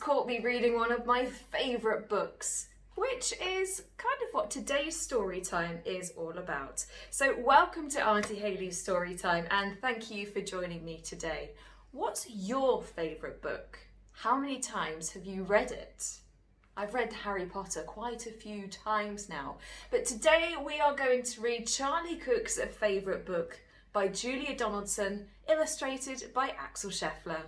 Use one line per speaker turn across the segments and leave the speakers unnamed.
caught me reading one of my favourite books, which is kind of what today's story time is all about. So welcome to Auntie Hayley's story time, and thank you for joining me today. What's your favourite book? How many times have you read it? I've read Harry Potter quite a few times now, but today we are going to read Charlie Cook's favourite book by Julia Donaldson, illustrated by Axel Scheffler.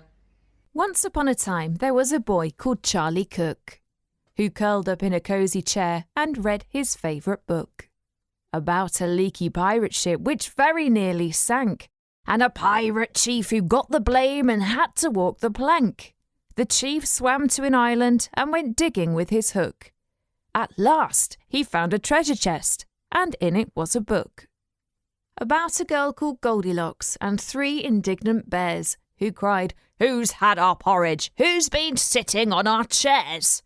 Once upon a time there was a boy called Charlie Cook, who curled up in a cosy chair and read his favourite book. About a leaky pirate ship which very nearly sank, and a pirate chief who got the blame and had to walk the plank. The chief swam to an island and went digging with his hook. At last he found a treasure chest, and in it was a book. About a girl called Goldilocks and 3 indignant bears, who cried, "Who's had our porridge? Who's been sitting on our chairs?"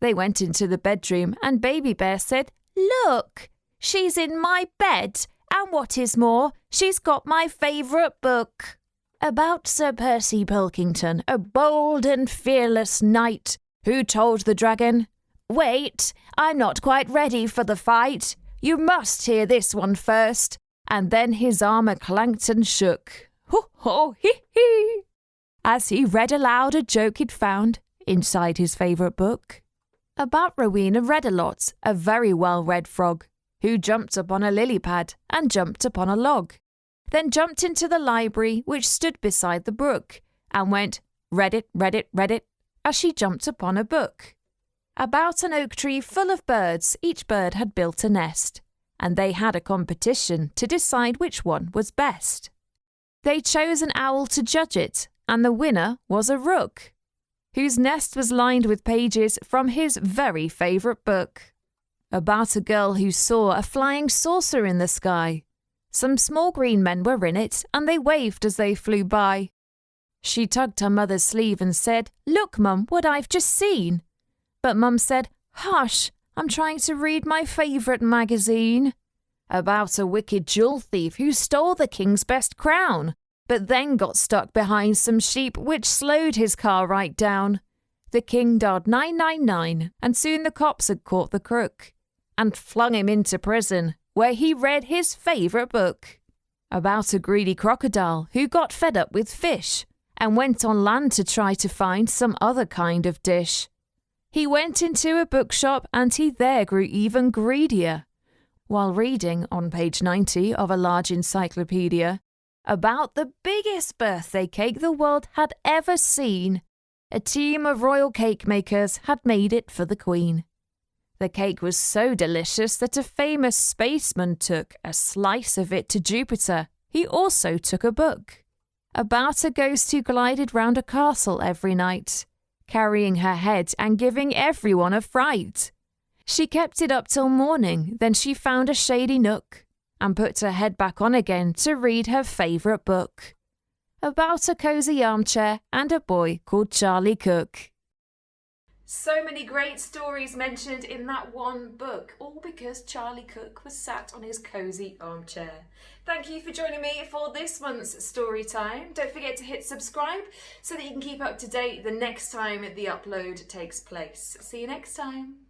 They went into the bedroom and Baby Bear said, "Look, she's in my bed, and what is more, she's got my favourite book." About Sir Percy Pilkington, a bold and fearless knight, who told the dragon, "Wait, I'm not quite ready for the fight. You must hear this one first." And then his armour clanked and shook. Ho ho hee hee! As he read aloud a joke he'd found inside his favourite book. About Rowena Red-a-Lot, a very well-read frog, who jumped upon a lily pad and jumped upon a log, then jumped into the library which stood beside the brook, and went, "Read it, read it, read it," as she jumped upon a book. About an oak tree full of birds, each bird had built a nest, and they had a competition to decide which one was best. They chose an owl to judge it, and the winner was a rook, whose nest was lined with pages from his very favourite book. About a girl who saw a flying saucer in the sky. Some small green men were in it, and they waved as they flew by. She tugged her mother's sleeve and said, "Look, Mum, what I've just seen." But Mum said, "Hush, I'm trying to read my favourite magazine." About a wicked jewel thief who stole the king's best crown, but then got stuck behind some sheep which slowed his car right down. The king dialed 999, and soon the cops had caught the crook and flung him into prison, where he read his favourite book. About a greedy crocodile who got fed up with fish and went on land to try to find some other kind of dish. He went into a bookshop and he there grew even greedier, while reading on page 90 of a large encyclopedia about the biggest birthday cake the world had ever seen. A team of royal cake makers had made it for the Queen. The cake was so delicious that a famous spaceman took a slice of it to Jupiter. He also took a book. About a ghost who glided round a castle every night, carrying her head and giving everyone a fright. She kept it up till morning, then she found a shady nook and put her head back on again to read her favourite book. About a cosy armchair and a boy called Charlie Cook.
So many great stories mentioned in that one book, all because Charlie Cook was sat on his cosy armchair. Thank you for joining me for this month's story time. Don't forget to hit subscribe so that you can keep up to date the next time the upload takes place. See you next time.